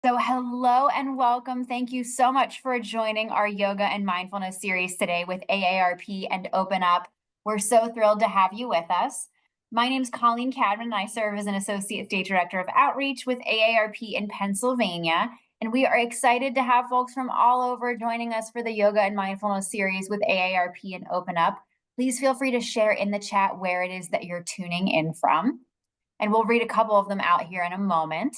So hello and welcome. Thank you so much for joining our Yoga and Mindfulness Series today with AARP and Open Up. We're so thrilled to have you with us. My name is Colleen Cadman, and I serve as an Associate State Director of Outreach with AARP in Pennsylvania. And we are excited to have folks from all over joining us for the Yoga and Mindfulness Series with AARP and Open Up. Please feel free to share in the chat where it is that you're tuning in from. And we'll read a couple of them out here in a moment.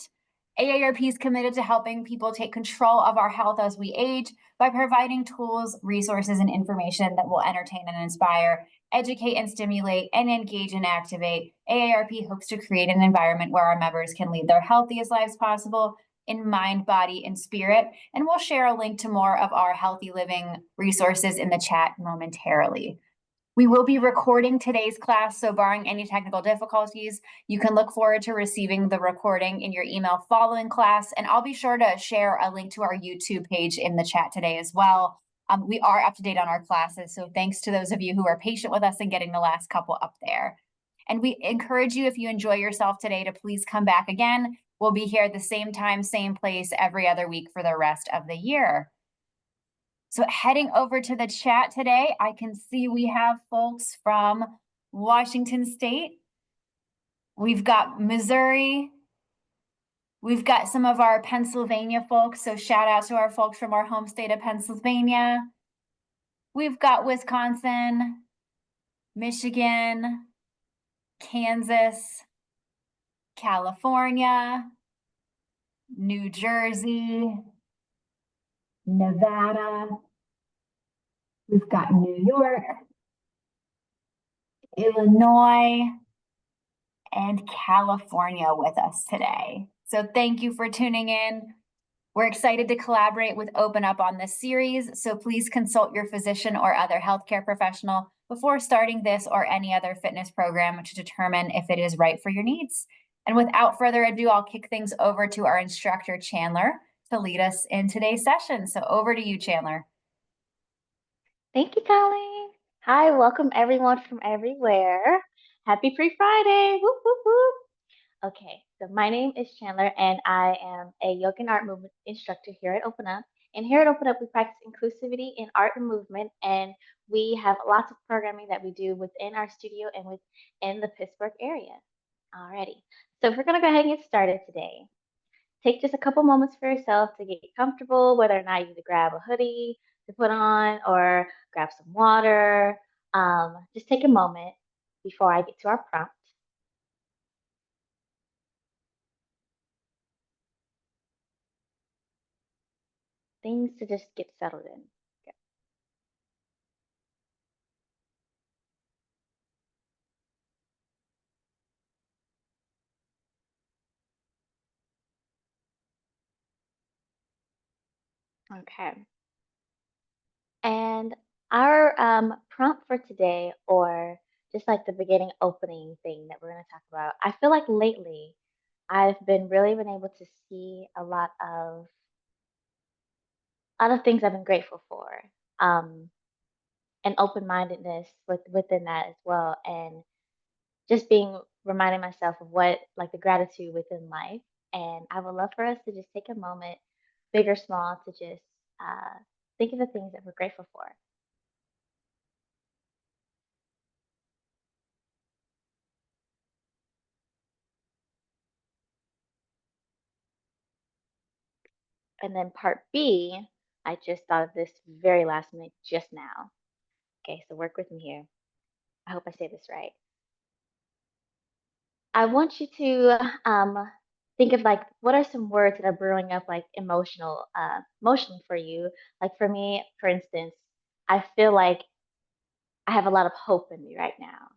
AARP is committed to helping people take control of our health as we age by providing tools, resources, and information that will entertain and inspire, educate and stimulate, and engage and activate. AARP hopes to create an environment where our members can lead their healthiest lives possible in mind, body, and spirit. And we'll share a link to more of our healthy living resources in the chat momentarily. We will be recording today's class, so barring any technical difficulties, you can look forward to receiving the recording in your email following class, and I'll be sure to share a link to our YouTube page in the chat today as well. We are up to date on our classes, so thanks to those of you who are patient with us and getting the last couple up there. And we encourage you, if you enjoy yourself today, to please come back again. We'll be here at the same time, same place every other week for the rest of the year. So heading over to the chat today, I can see we have folks from Washington State. We've got Missouri. We've got some of our Pennsylvania folks. So shout out to our folks from our home state of Pennsylvania. We've got Wisconsin, Michigan, Kansas, California, New Jersey, Nevada. We've got New York, Illinois, and California with us today. So thank you for tuning in. We're excited to collaborate with Open Up on this series, so please consult your physician or other healthcare professional before starting this or any other fitness program to determine if it is right for your needs. And without further ado, I'll kick things over to our instructor, Chandler, to lead us in today's session. So over to you, Chandler. Thank you, Colleen. Hi, welcome everyone from everywhere. Happy Pre-Friday. Whoop, whoop, whoop. Okay, so my name is Chandler, and I am a yoga and art movement instructor here at Open Up. And here at Open Up, we practice inclusivity in art and movement, and we have lots of programming that we do within our studio and within the Pittsburgh area. Alrighty, so we're gonna go ahead and get started today. Take just a couple moments for yourself to get comfortable, whether or not you need to grab a hoodie to put on or grab some water. Just take a moment before I get to our prompt. Things to just get settled in. Okay. And our prompt for today, or just like the beginning opening thing that we're going to talk about, I feel like lately I've really been able to see a lot of things I've been grateful for, and open-mindedness within that as well, and just being reminding myself of what like the gratitude within life. And I would love for us to just take a moment, big or small, to just think of the things that we're grateful for. And then part B, I just thought of this very last minute just now. Okay, so work with me here. I hope I say this right. I want you to think of like what are some words that are brewing up like emotionally for you. Like for me, for instance, I feel like I have a lot of hope in me right now.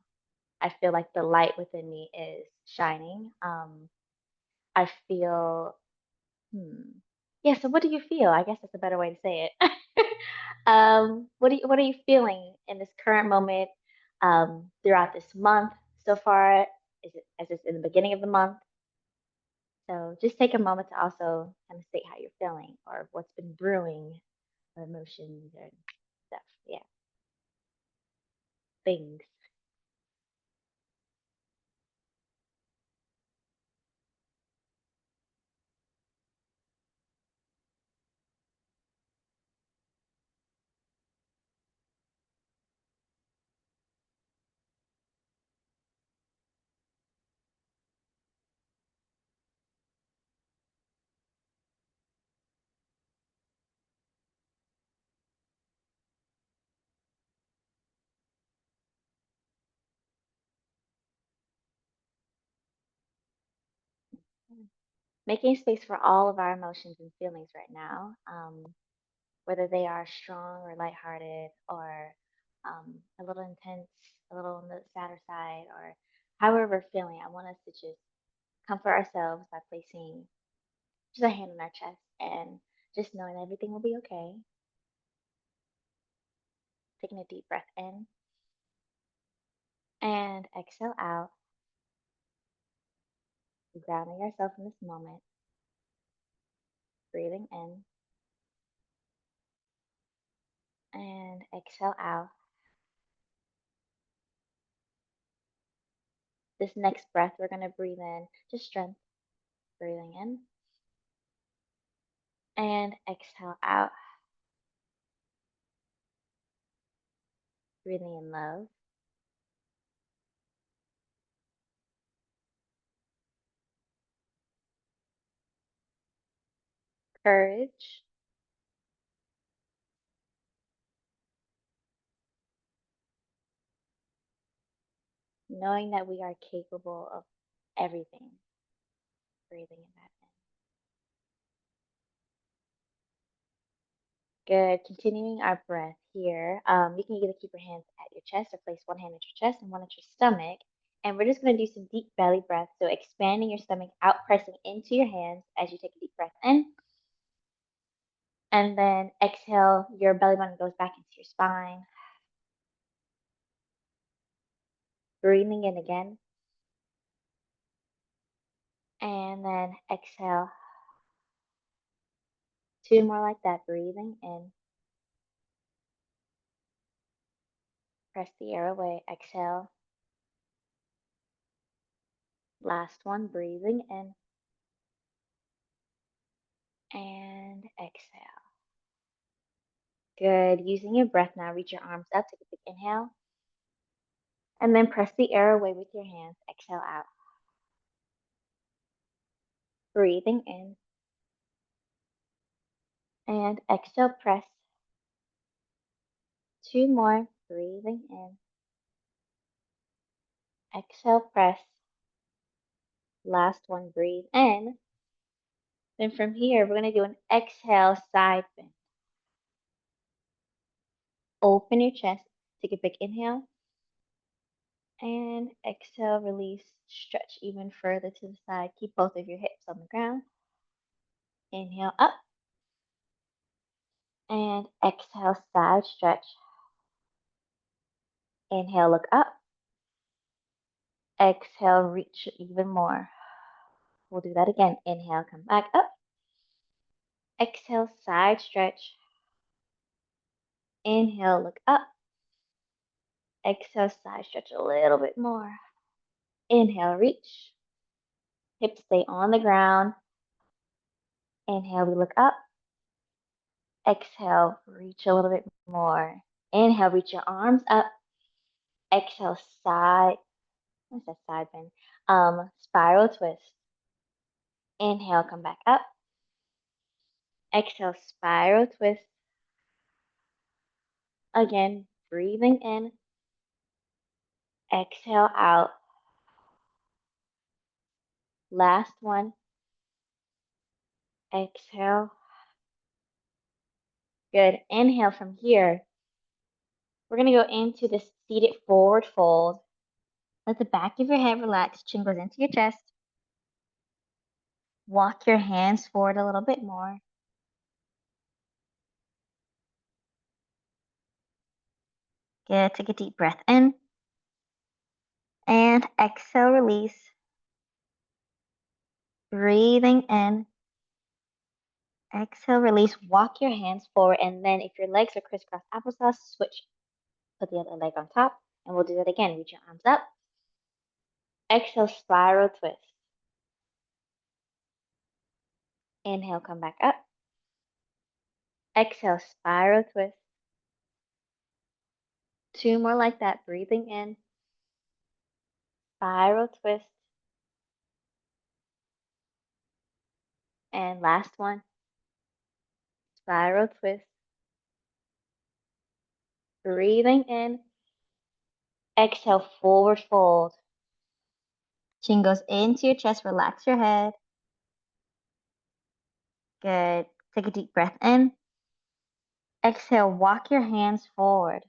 I feel like the light within me is shining. I feel, yeah. So, what do you feel? I guess that's a better way to say it. What are you feeling in this current moment? Throughout this month so far? Is it as it's in the beginning of the month? So, just take a moment to also kind of state how you're feeling or what's been brewing, or emotions or stuff. Yeah, things. making space for all of our emotions and feelings right now, whether they are strong or lighthearted or a little intense, a little on the sadder side, or however we're feeling. I want us to just comfort ourselves by placing just a hand on our chest and just knowing everything will be okay. Taking a deep breath in and exhale out, grounding yourself in this moment, breathing in and exhale out. This next breath, we're going to breathe in just strength, breathing in and exhale out, breathing in love, courage, knowing that we are capable of everything, breathing in that in. Good. Continuing our breath here. You can either keep your hands at your chest or place one hand at your chest and one at your stomach. And we're just going to do some deep belly breath. So expanding your stomach out, pressing into your hands as you take a deep breath in. And then exhale, your belly button goes back into your spine. Breathing in again. And then exhale. Two more like that. Breathing in. Press the air away. Exhale. Last one. Breathing in. And exhale. Good. Using your breath now, reach your arms up. Take a big inhale. And then press the air away with your hands. Exhale out. Breathing in. And exhale, press. Two more. Breathing in. Exhale, press. Last one. Breathe in. Then from here, we're going to do an exhale side bend. Open your chest. Take a big inhale. And exhale, release. Stretch even further to the side. Keep both of your hips on the ground. Inhale up. And exhale, side stretch. Inhale, look up. Exhale, reach even more. We'll do that again. Inhale, come back up. Exhale, side stretch. Inhale, look up. Exhale, side stretch a little bit more. Inhale, reach. Hips stay on the ground. Inhale, we look up. Exhale, reach a little bit more. Inhale, reach your arms up. Exhale, side. What's that side bend? Spiral twist. Inhale, come back up. Exhale, spiral twist. Again, breathing in. Exhale out. Last one. Exhale. Good. Inhale from here. We're going to go into this seated forward fold. Let the back of your head relax. Chin goes into your chest. Walk your hands forward a little bit more. Good. Take a deep breath in. And exhale, release. Breathing in. Exhale, release. Walk your hands forward. And then if your legs are crisscross applesauce, switch. Put the other leg on top. And we'll do that again. Reach your arms up. Exhale, spiral twist. Inhale, come back up. Exhale, spiral twist. Two more like that. Breathing in. Spiral twist. And last one. Spiral twist. Breathing in. Exhale, forward fold. Chin goes into your chest. Relax your head. Good. Take a deep breath in. Exhale, walk your hands forward.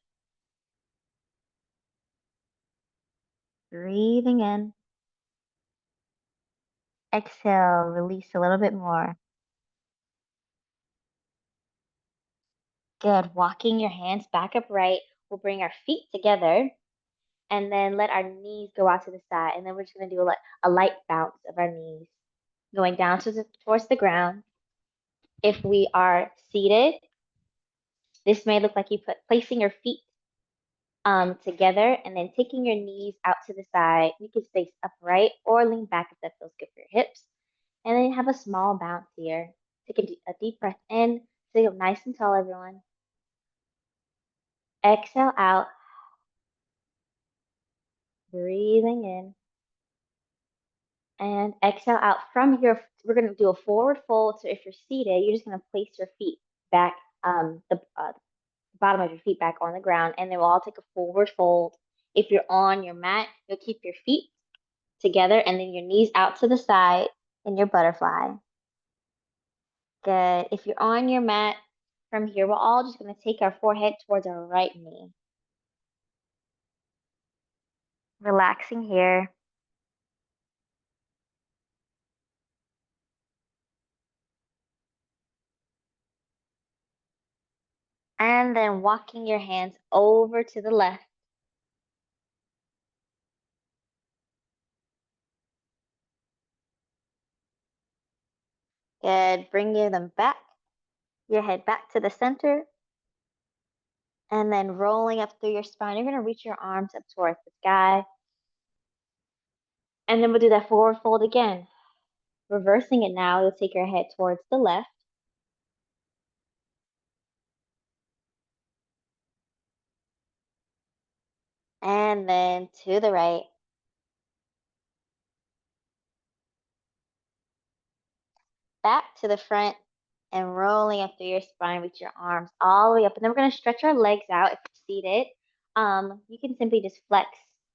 Breathing in. Exhale, release a little bit more. Good. Walking your hands back upright. We'll bring our feet together and then let our knees go out to the side. And then we're just going to do a light bounce of our knees going down towards the ground. If we are seated, this may look like you placing your feet together and then taking your knees out to the side. You can stay upright or lean back if that feels good for your hips. And then have a small bounce here. Take a deep breath in. Sit up nice and tall, everyone. Exhale out. Breathing in. And exhale out. From here, we're going to do a forward fold. So if you're seated, you're just going to place your feet back, the bottom of your feet back on the ground, and then we'll all take a forward fold. If you're on your mat, you'll keep your feet together and then your knees out to the side in your butterfly. Good. If you're on your mat, from here, we're all just going to take our forehead towards our right knee. Relaxing here. And then walking your hands over to the left. Good. Bringing them back. Your head back to the center. And then rolling up through your spine. You're going to reach your arms up towards the sky. And then we'll do that forward fold again. Reversing it now, you'll take your head towards the left. And then to the right. Back to the front and rolling up through your spine with your arms all the way up. And then we're going to stretch our legs out if you're seated. You can simply just flex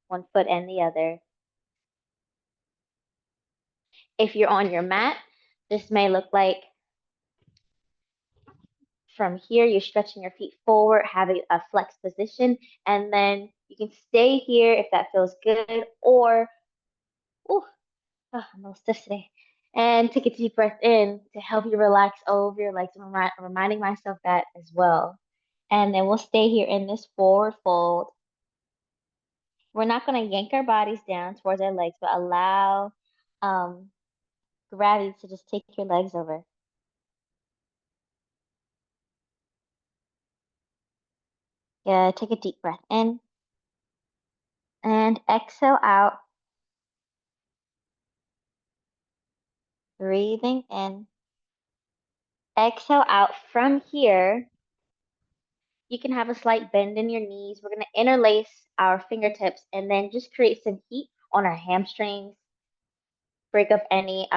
one foot and the other. If you're on your mat, this may look like from here, you're stretching your feet forward, having a flex position, and then you can stay here if that feels good, or, ooh, oh, I'm a little stiff today. And take a deep breath in to help you relax over your legs. I'm reminding myself that as well. And then we'll stay here in this forward fold. We're not going to yank our bodies down towards our legs, but allow gravity to just take your legs over. Yeah, take a deep breath in. And exhale out. Breathing in. Exhale out. From here, you can have a slight bend in your knees. We're going to interlace our fingertips and then just create some heat on our hamstrings. Break up any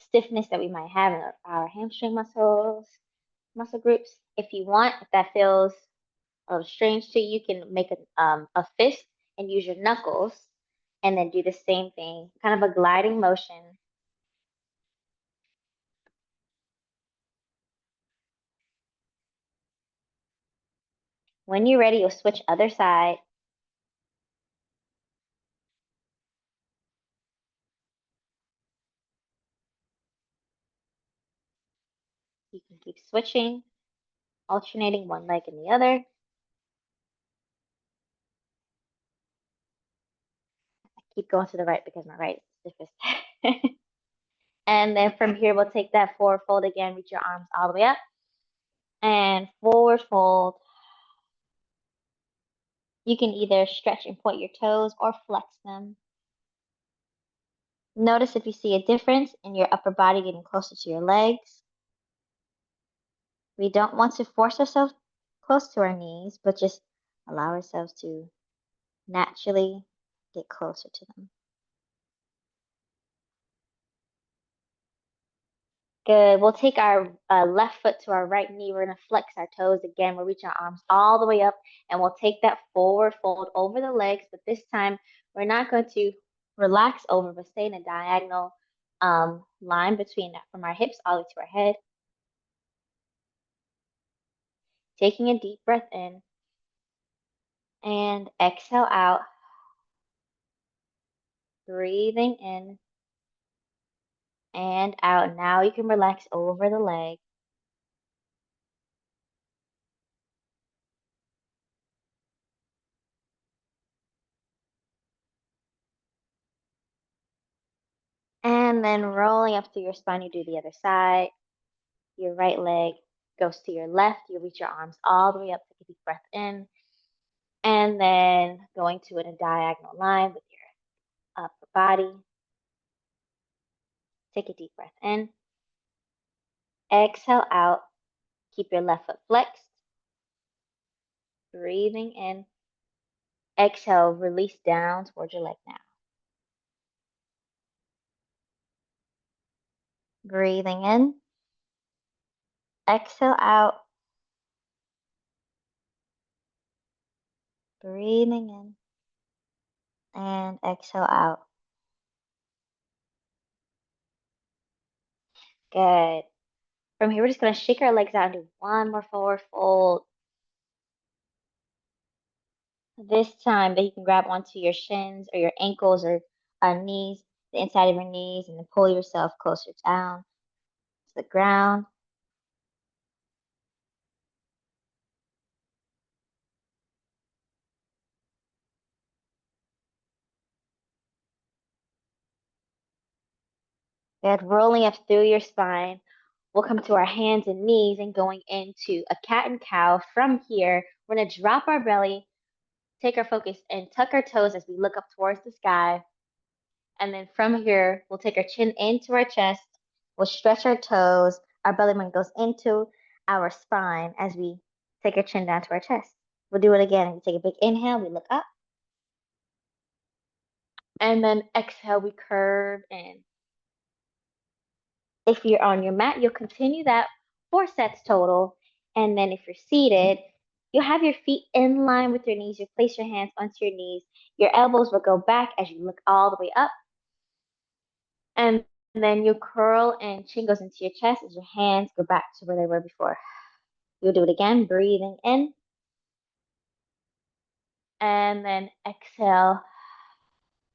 stiffness that we might have in our hamstring muscle groups. If you want, if that feels a little strange to you, you can make a fist and use your knuckles and then do the same thing, kind of a gliding motion. When you're ready, you'll switch other side. You can keep switching, alternating one leg and the other. I keep going to the right because my right is the stiffest. And then from here, we'll take that forward fold again, reach your arms all the way up. And forward fold. You can either stretch and point your toes or flex them. Notice if you see a difference in your upper body getting closer to your legs. We don't want to force ourselves close to our knees, but just allow ourselves to naturally get closer to them. Good. We'll take our left foot to our right knee. We're going to flex our toes again. We'll reach our arms all the way up, and we'll take that forward fold over the legs. But this time, we're not going to relax over, but stay in a diagonal. line between from our hips all the way to our head. Taking a deep breath in and exhale out. Breathing in and out. Now you can relax over the leg. And then rolling up through your spine, you do the other side. Your right leg goes to your left. You reach your arms all the way up. Take a deep breath in. And then going to a diagonal line with your upper body. Take a deep breath in. Exhale out. Keep your left foot flexed. Breathing in. Exhale, release down towards your leg now. Breathing in. Exhale out. Breathing in. And exhale out. Good. From here, we're just going to shake our legs out and do one more forward fold. This time that you can grab onto your shins or your ankles or knees, the inside of your knees, and then pull yourself closer down to the ground. Good. Rolling up through your spine. We'll come to our hands and knees and going into a cat and cow. From here, we're going to drop our belly, take our focus, and tuck our toes as we look up towards the sky. And then from here, we'll take our chin into our chest. We'll stretch our toes. Our belly button goes into our spine as we take our chin down to our chest. We'll do it again. We take a big inhale. We look up. And then exhale, we curve in. If you're on your mat, you'll continue that 4 sets total. And then if you're seated, you'll have your feet in line with your knees. You place your hands onto your knees. Your elbows will go back as you look all the way up. And then you curl and chin goes into your chest as your hands go back to where they were before. You'll do it again, breathing in. And then exhale,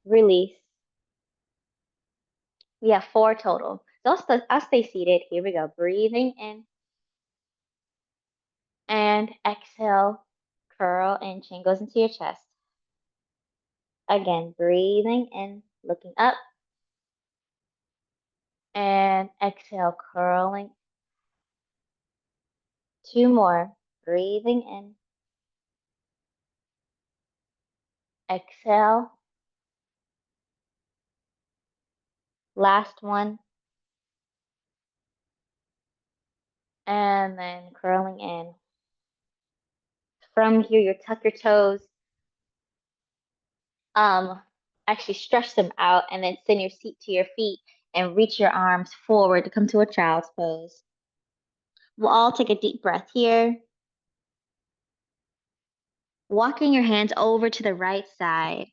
release. We have 4 total. So I'll stay seated. Here we go. Breathing in. And exhale, curl and chin goes into your chest. Again, breathing in, looking up. And exhale, curling. 2 more. Breathing in. Exhale. Last one. And then curling in. From here, you tuck your toes. Actually stretch them out and then send your seat to your feet and reach your arms forward to come to a child's pose. We'll all take a deep breath here. Walking your hands over to the right side.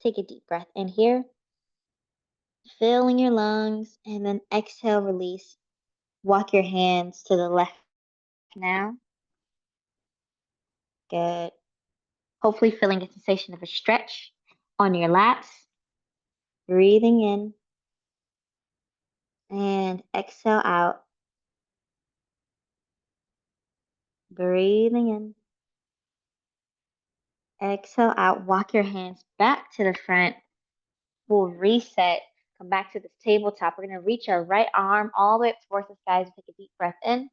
Take a deep breath in here. Filling your lungs and then exhale, release. Walk your hands to the left now. Good. Hopefully feeling a sensation of a stretch on your lats. Breathing in and exhale out. Breathing in. Exhale out. Walk your hands back to the front. We'll reset. Come back to this tabletop. We're going to reach our right arm all the way up towards the sky. Take a deep breath in.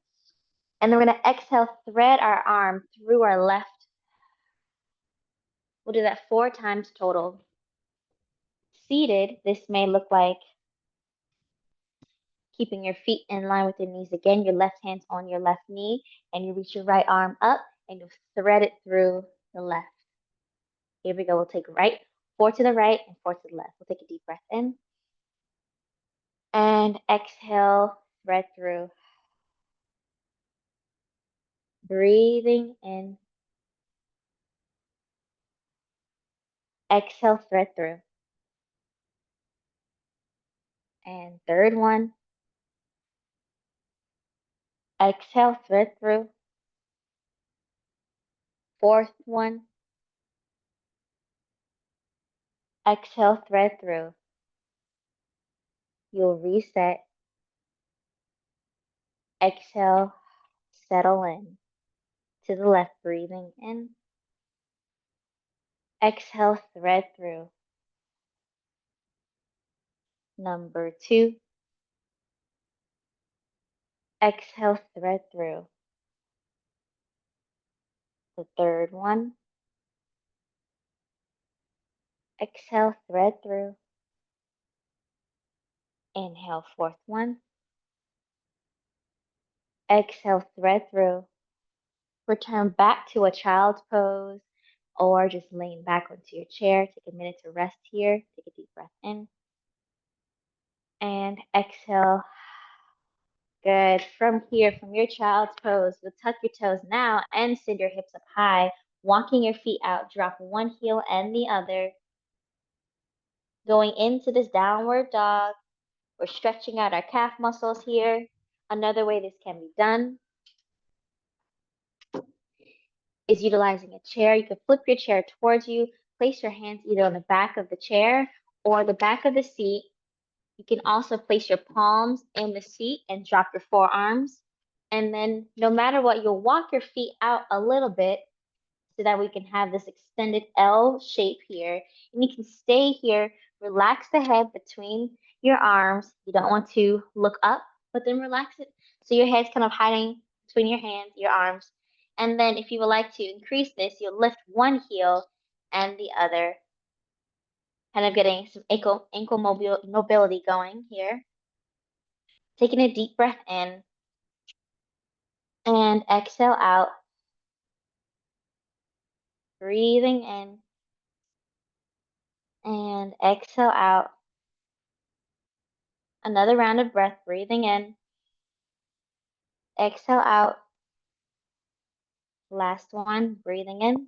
And then we're going to exhale, thread our arm through our left. We'll do that 4 times total. Seated, this may look like keeping your feet in line with your knees. Again, your left hand's on your left knee, and you reach your right arm up, and you thread it through the left. Here we go. We'll take 4 to the right and 4 to the left. We'll take a deep breath in. And exhale, thread through. Breathing in. Exhale, thread through. And third one. Exhale, thread through. Fourth one. Exhale, thread through. You'll reset. Exhale, settle in. To the left, breathing in. Exhale, thread through. Number 2. Exhale, thread through. The third one. Exhale, thread through. Inhale, fourth one. Exhale, thread through. Return back to a child's pose or just lean back onto your chair. Take a minute to rest here. Take a deep breath in. And exhale. Good. From here, from your child's pose, you'll tuck your toes now and send your hips up high, walking your feet out. Drop one heel and the other. Going into this downward dog. We're stretching out our calf muscles here. Another way this can be done is utilizing a chair. You can flip your chair towards you, place your hands either on the back of the chair or the back of the seat. You can also place your palms in the seat and drop your forearms. And then no matter what, you'll walk your feet out a little bit so that we can have this extended L shape here. And you can stay here, relax the head between your arms. You don't want to look up, but then relax it so your head's kind of hiding between your hands, your arms. And then if you would like to increase this, you'll lift one heel and the other, kind of getting some ankle mobility going here. Taking a deep breath in and exhale out. Breathing in and exhale out. Another round of breath, breathing in, exhale out. Last one, breathing in.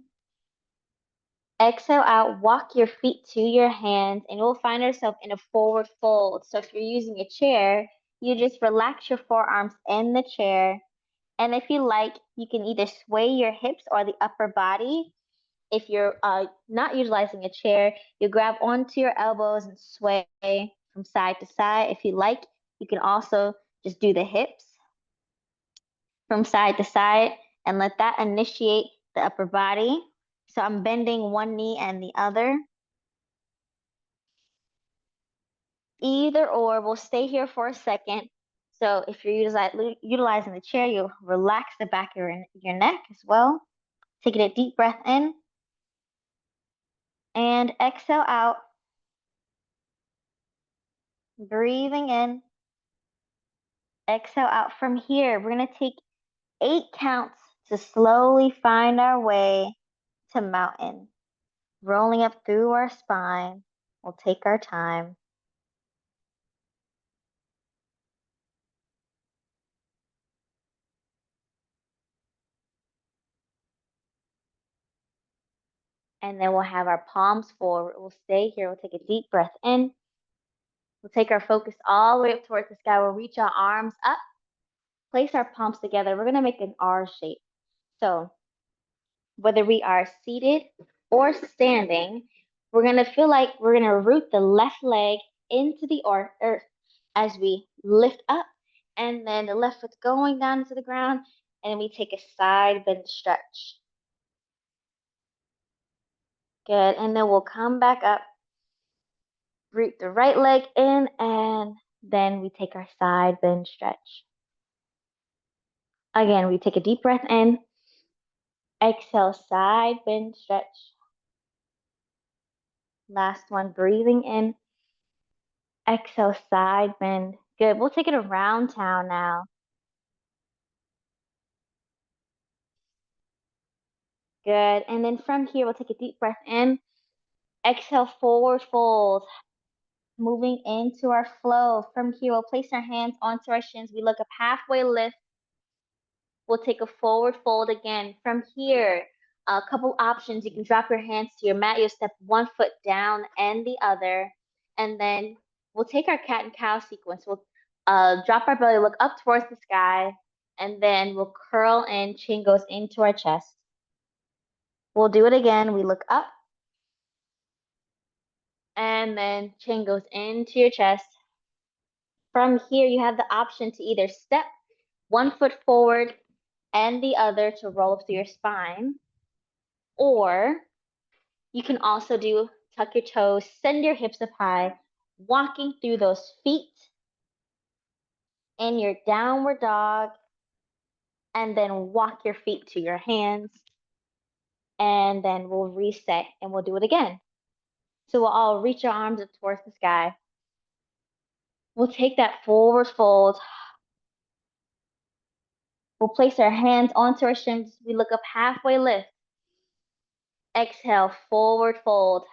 Exhale out, walk your feet to your hands, and you'll find yourself in a forward fold. So if you're using a chair, you just relax your forearms in the chair. And if you like, you can either sway your hips or the upper body. If you're not utilizing a chair, you grab onto your elbows and sway from side to side. If you like, you can also just do the hips from side to side and let that initiate the upper body. So I'm bending one knee and the other. Either or, we'll stay here for a second. So if you're utilizing the chair, you'll relax the back of your neck as well. Taking a deep breath in and exhale out. Breathing in, exhale out. From here, we're going to take 8 counts to slowly find our way to mountain. Rolling up through our spine. We'll take our time. And then we'll have our palms forward. We'll stay here. We'll take a deep breath in. We'll take our focus all the way up towards the sky. We'll reach our arms up. Place our palms together. We're going to make an R shape. So whether we are seated or standing, we're going to feel like we're going to root the left leg into the earth as we lift up. And then the left foot's going down to the ground. And we take a side bend stretch. Good. And then we'll come back up. Root the right leg in, and then we take our side bend stretch. Again, we take a deep breath in. Exhale, side bend stretch. Last one, breathing in. Exhale, side bend. Good. We'll take it around town now. Good. And then from here, we'll take a deep breath in. Exhale, forward fold. Moving into our flow. From here, we'll place our hands onto our shins. We look up, halfway lift. We'll take a forward fold again. From here, a couple options. You can drop your hands to your mat. You'll step one foot down and the other. And then We'll take our cat and cow sequence. We'll drop our belly, look up towards the sky, and then we'll curl in, chin goes into our chest. We'll do it again. We look up, and then chin goes into your chest. From here, you have the option to either step one foot forward and the other to roll up through your spine, or you can also do tuck your toes, send your hips up high, walking through those feet in your downward dog, and then walk your feet to your hands, and then we'll reset and we'll do it again. So we'll all reach our arms up towards the sky. We'll take that forward fold. We'll place our hands onto our shins. We look up, halfway lift. Exhale, forward fold.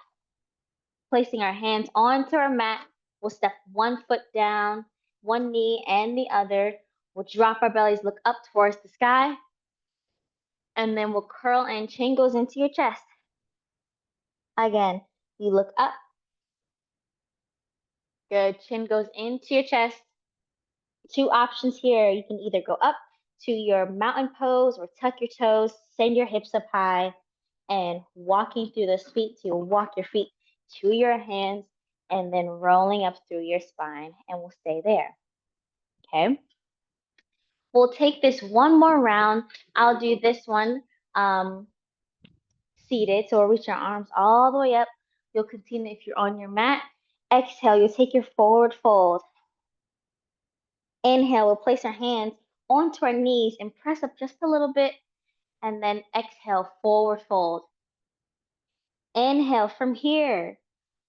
Placing our hands onto our mat, we'll step one foot down, one knee and the other. We'll drop our bellies, look up towards the sky, and then we'll curl and chin goes into your chest. Again, you look up. Good, chin goes into your chest. Two options here. You can either go up to your mountain pose or tuck your toes, send your hips up high, and walking through those feet, so you'll walk your feet to your hands and then rolling up through your spine, and we'll stay there. Okay. We'll take this one more round. I'll do this one seated, so we'll reach our arms all the way up. You'll continue if you're on your mat. Exhale, you'll take your forward fold. Inhale, we'll place our hands onto our knees and press up just a little bit, and then exhale, forward fold. Inhale, from here,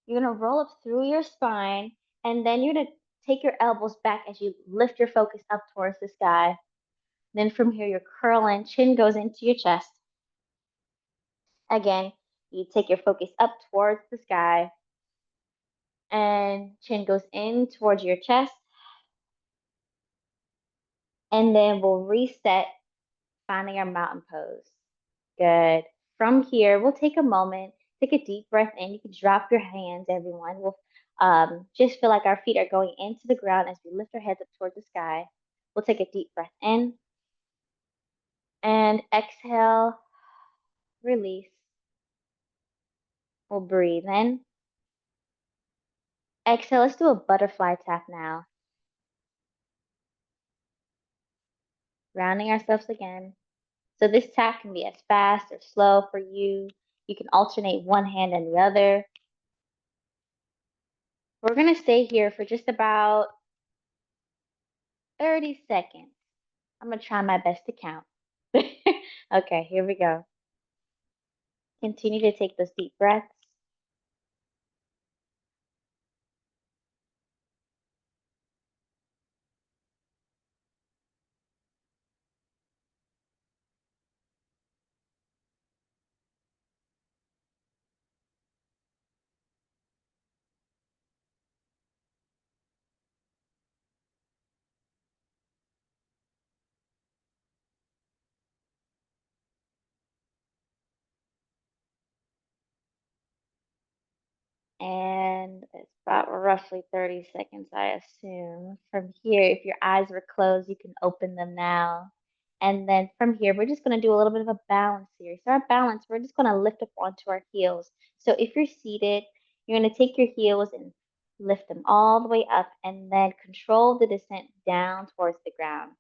you're gonna roll up through your spine, and then you're gonna take your elbows back as you lift your focus up towards the sky. Then from here, you're curling, chin goes into your chest. Again, you take your focus up towards the sky, and chin goes in towards your chest. And then we'll reset, finding our mountain pose. Good. From here, we'll take a moment, take a deep breath in. You can drop your hands, everyone. We'll just feel like our feet are going into the ground as we lift our heads up towards the sky. We'll take a deep breath in. And exhale, release. We'll breathe in. Exhale, let's do a butterfly tap now. Rounding ourselves again. So this tap can be as fast or slow for you. You can alternate one hand and the other. We're gonna stay here for just about 30 seconds. I'm gonna try my best to count. Okay, here we go. Continue to take those deep breaths. And it's about roughly 30 seconds, I assume. From here, if your eyes were closed, you can open them now. And then from here, we're just going to do a little bit of a balance here. So our balance, we're just going to lift up onto our heels. So if you're seated, you're going to take your heels and lift them all the way up, and then control the descent down towards the ground.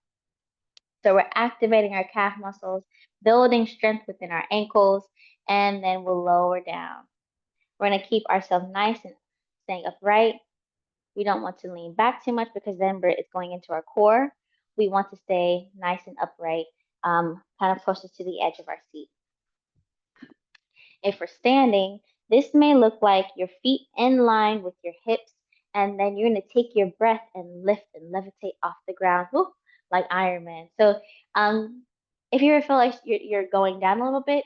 So we're activating our calf muscles, building strength within our ankles, and then we'll lower down. We're going to keep ourselves nice and staying upright. We don't want to lean back too much because then it's going into our core. We want to stay nice and upright, kind of closest to the edge of our seat. If we're standing, this may look like your feet in line with your hips, and then you're going to take your breath and lift and levitate off the ground, whoop, like Iron Man. So if you ever feel like you're going down a little bit,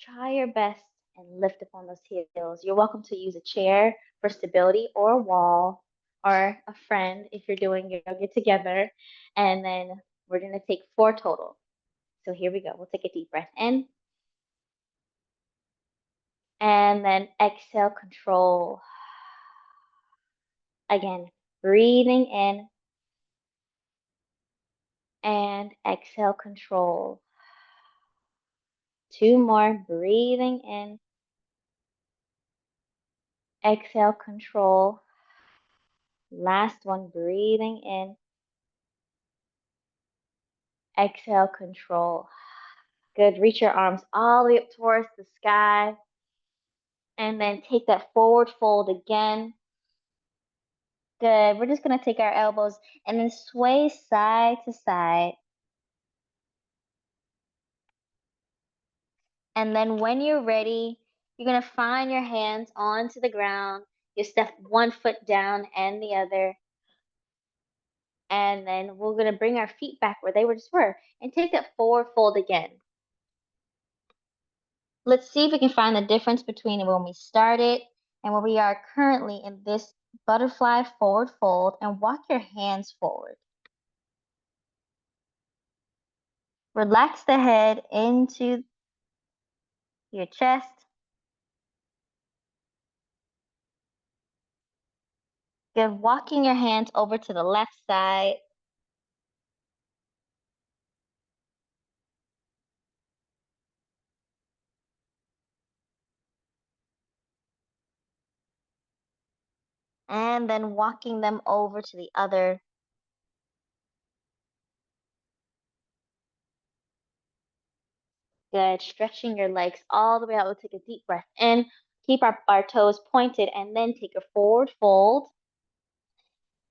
try your best and lift up on those heels. You're welcome to use a chair for stability, or a wall, or a friend if you're doing yoga together. And then we're going to take 4 total. So here we go. We'll take a deep breath in. And then exhale, control. Again, breathing in and exhale, control. 2 more, breathing in, exhale, control. Last one, breathing in, exhale, control. Good. Reach your arms all the way up towards the sky. And then take that forward fold again. Good. We're just going to take our elbows and then sway side to side. And then when you're ready, you're going to find your hands onto the ground. You step one foot down and the other. And then we're going to bring our feet back where they just were and take that forward fold again. Let's see if we can find the difference between when we started and where we are currently in this butterfly forward fold, and walk your hands forward. Relax the head into your chest. Good. Walking your hands over to the left side. And then walking them over to the other. Good. Stretching your legs all the way out. We'll take a deep breath in. Keep our toes pointed and then take a forward fold.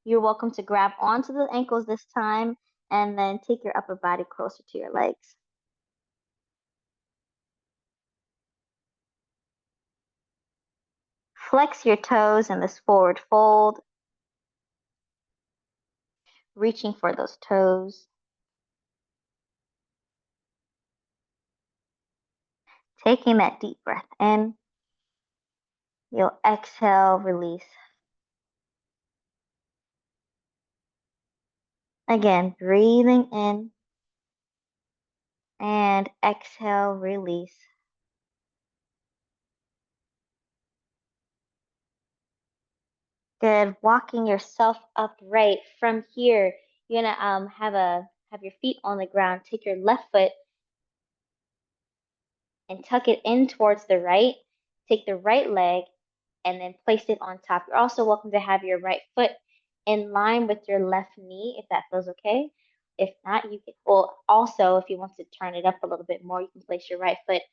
You're welcome to grab onto the ankles this time and then take your upper body closer to your legs. Flex your toes in this forward fold. Reaching for those toes. Taking that deep breath in. You'll exhale, release. Again, breathing in and exhale, release. Good. Walking yourself upright. From here, you're gonna have your feet on the ground. Take your left foot and tuck it in towards the right. Take the right leg and then place it on top. You're also welcome to have your right foot in line with your left knee if that feels okay. If not, you can, well, also if you want to turn it up a little bit more, you can place your right foot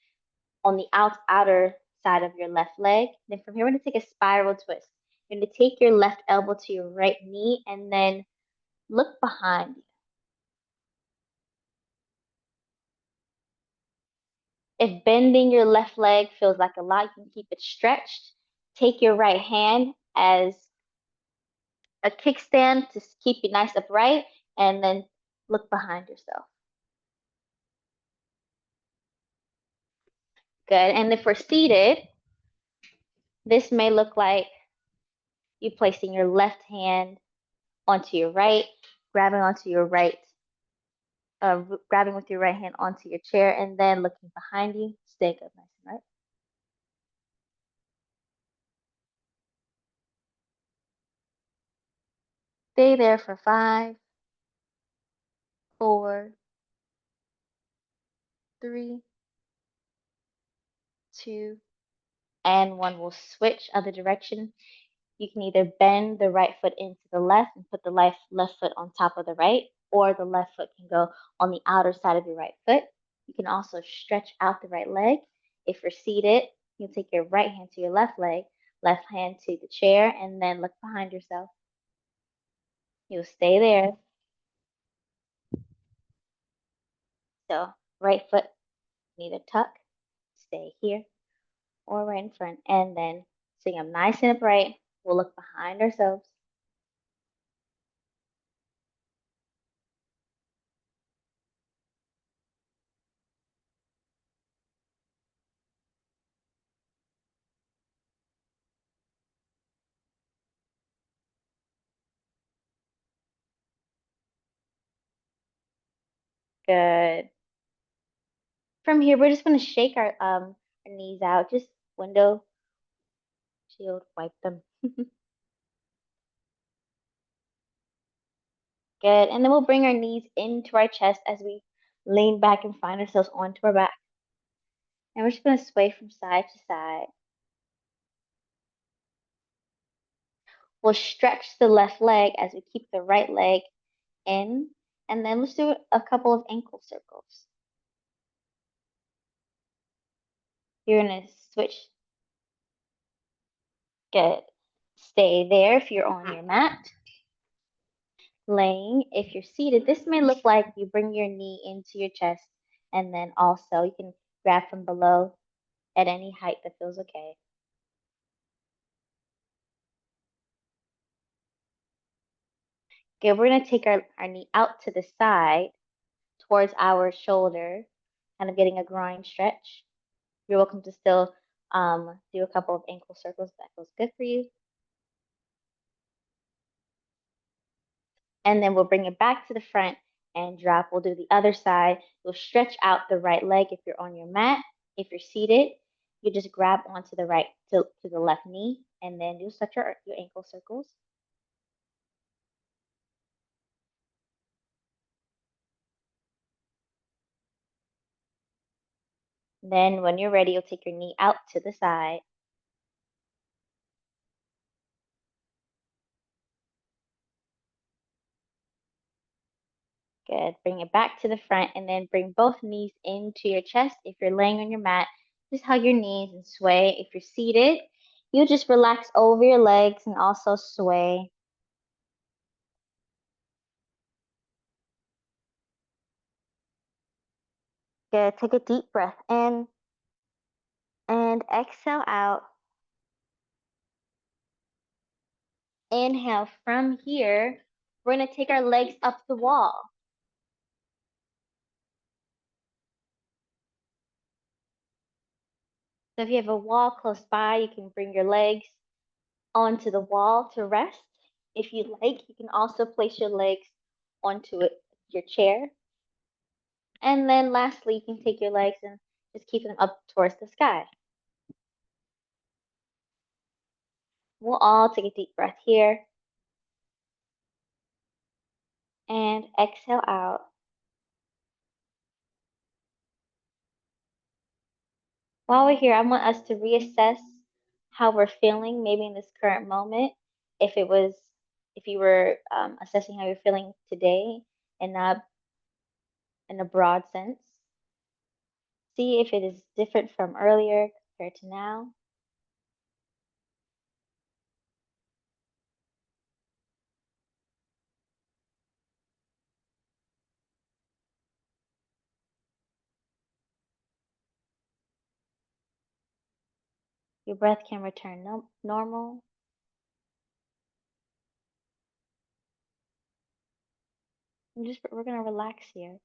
on the outer side of your left leg. Then from here, we're going to take a spiral twist. You're going to take your left elbow to your right knee and then look behind you. If bending your left leg feels like a lot, you can keep it stretched. Take your right hand as a kickstand to keep you nice upright, and then look behind yourself. Good. And if we're seated, this may look like you placing your left hand onto your right, grabbing onto your right, grabbing with your right hand onto your chair, and then looking behind you. Stay good, nice and right. Stay there for 5, 4, 3, 2, and 1. We'll switch other direction. You can either bend the right foot into the left and put the left foot on top of the right, or the left foot can go on the outer side of your right foot. You can also stretch out the right leg. If you're seated, you can take your right hand to your left leg, left hand to the chair, and then look behind yourself. You'll stay there. So right foot, either tuck, stay here, or right in front, and then sitting up nice and upright. We'll look behind ourselves. Good. From here, we're just going to shake our knees out. Just window, shield, wipe them. Good. And then we'll bring our knees into our chest as we lean back and find ourselves onto our back. And we're just going to sway from side to side. We'll stretch the left leg as we keep the right leg in. And then let's do a couple of ankle circles. You're going to switch. Good. Stay there if you're on your mat. Laying, if you're seated, this may look like you bring your knee into your chest, and then also you can grab from below at any height that feels okay. Good. We're going to take our knee out to the side towards our shoulder, kind of getting a groin stretch. You're welcome to still do a couple of ankle circles if that feels good for you. And then we'll bring it back to the front and drop. We'll do the other side. You'll stretch out the right leg if you're on your mat. If you're seated, you just grab onto the right to the left knee, and then you'll stretch your ankle circles. Then when you're ready, you'll take your knee out to the side. Good. Bring it back to the front and then bring both knees into your chest. If you're laying on your mat, just hug your knees and sway. If you're seated, you just relax over your legs and also sway. Good. Take a deep breath in and exhale out. Inhale from here. We're going to take our legs up the wall. So if you have a wall close by, you can bring your legs onto the wall to rest. If you like, you can also place your legs onto your chair. And then lastly, you can take your legs and just keep them up towards the sky. We'll all take a deep breath here. And exhale out. While we're here, I want us to reassess how we're feeling, maybe in this current moment. If you were assessing how you're feeling today and not in a broad sense. See if it is different from earlier compared to now. Your breath can return normal. And we're gonna relax here.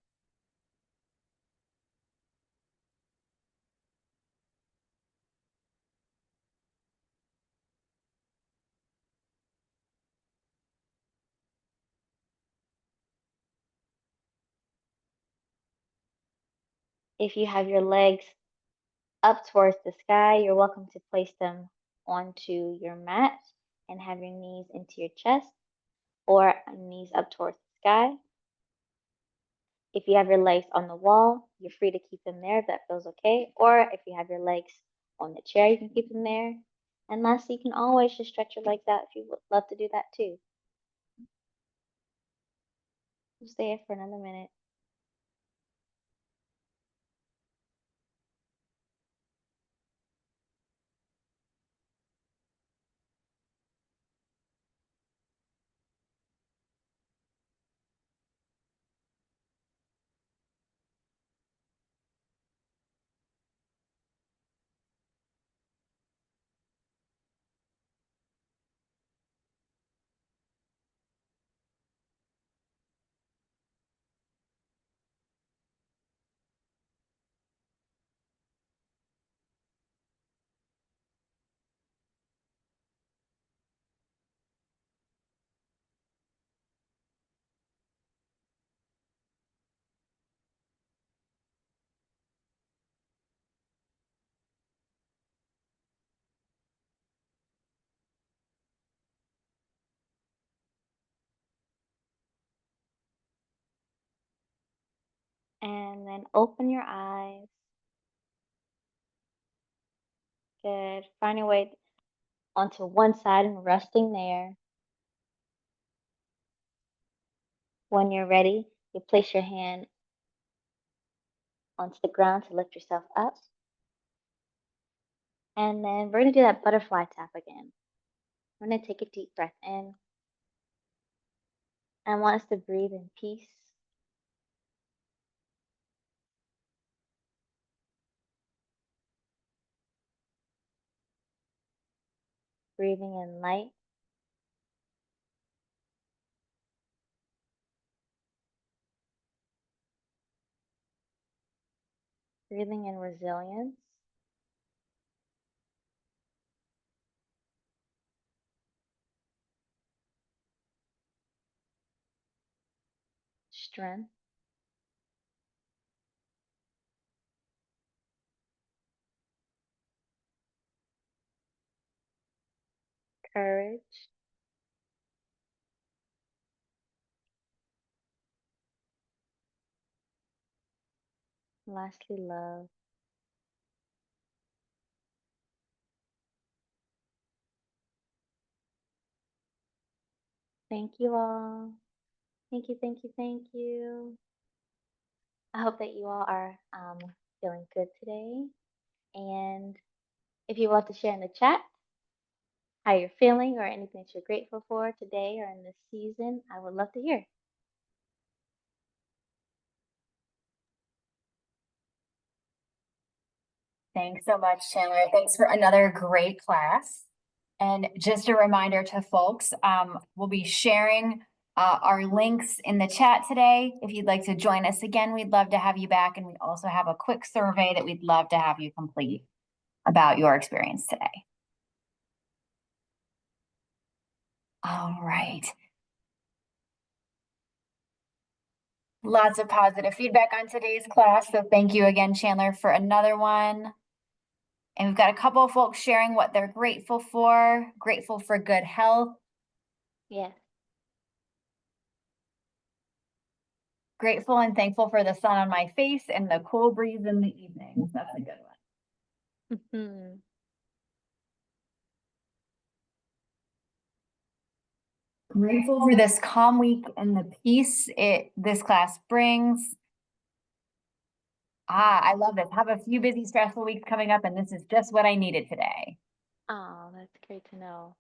If you have your legs up towards the sky, you're welcome to place them onto your mat and have your knees into your chest or knees up towards the sky. If you have your legs on the wall, you're free to keep them there if that feels okay. Or if you have your legs on the chair, you can keep them there. And lastly, you can always just stretch your legs out if you would love to do that too. We'll stay here for another minute. and open your eyes. Good. Find your way onto one side and resting there. When you're ready, you place your hand onto the ground to lift yourself up. And then we're going to do that butterfly tap again. I'm going to take a deep breath in. I want us to breathe in peace. Breathing in light. Breathing in resilience. Strength. Courage. Lastly, love. Thank you all. Thank you, thank you, thank you. I hope that you all are feeling good today. And if you want to share in the chat how you're feeling or anything that you're grateful for today or in this season, I would love to hear. Thanks so much, Chandler. Thanks for another great class. And just a reminder to folks, we'll be sharing our links in the chat today. If you'd like to join us again, we'd love to have you back. And we also have a quick survey that we'd love to have you complete about your experience today. All right. Lots of positive feedback on today's class. So thank you again, Chandler, for another one. And we've got a couple of folks sharing what they're grateful for good health, Yes. grateful and thankful for the sun on my face and the cool breeze in the evenings. That's a good one. Mm-hmm. Grateful for this calm week and the peace this class brings. I love this. Have a few busy, stressful weeks coming up, and this is just what I needed today. Oh, that's great to know.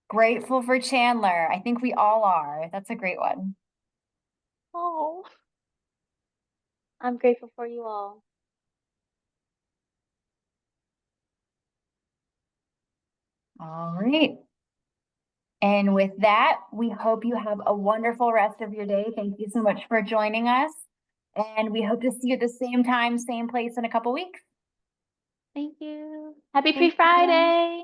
Grateful for Chandler. I think we all are. That's a great one. Oh, I'm grateful for you all. All right. And with that, we hope you have a wonderful rest of your day. Thank you so much for joining us. And we hope to see you at the same time, same place in a couple weeks. Thank you. Happy Thanks again. Pre-Friday.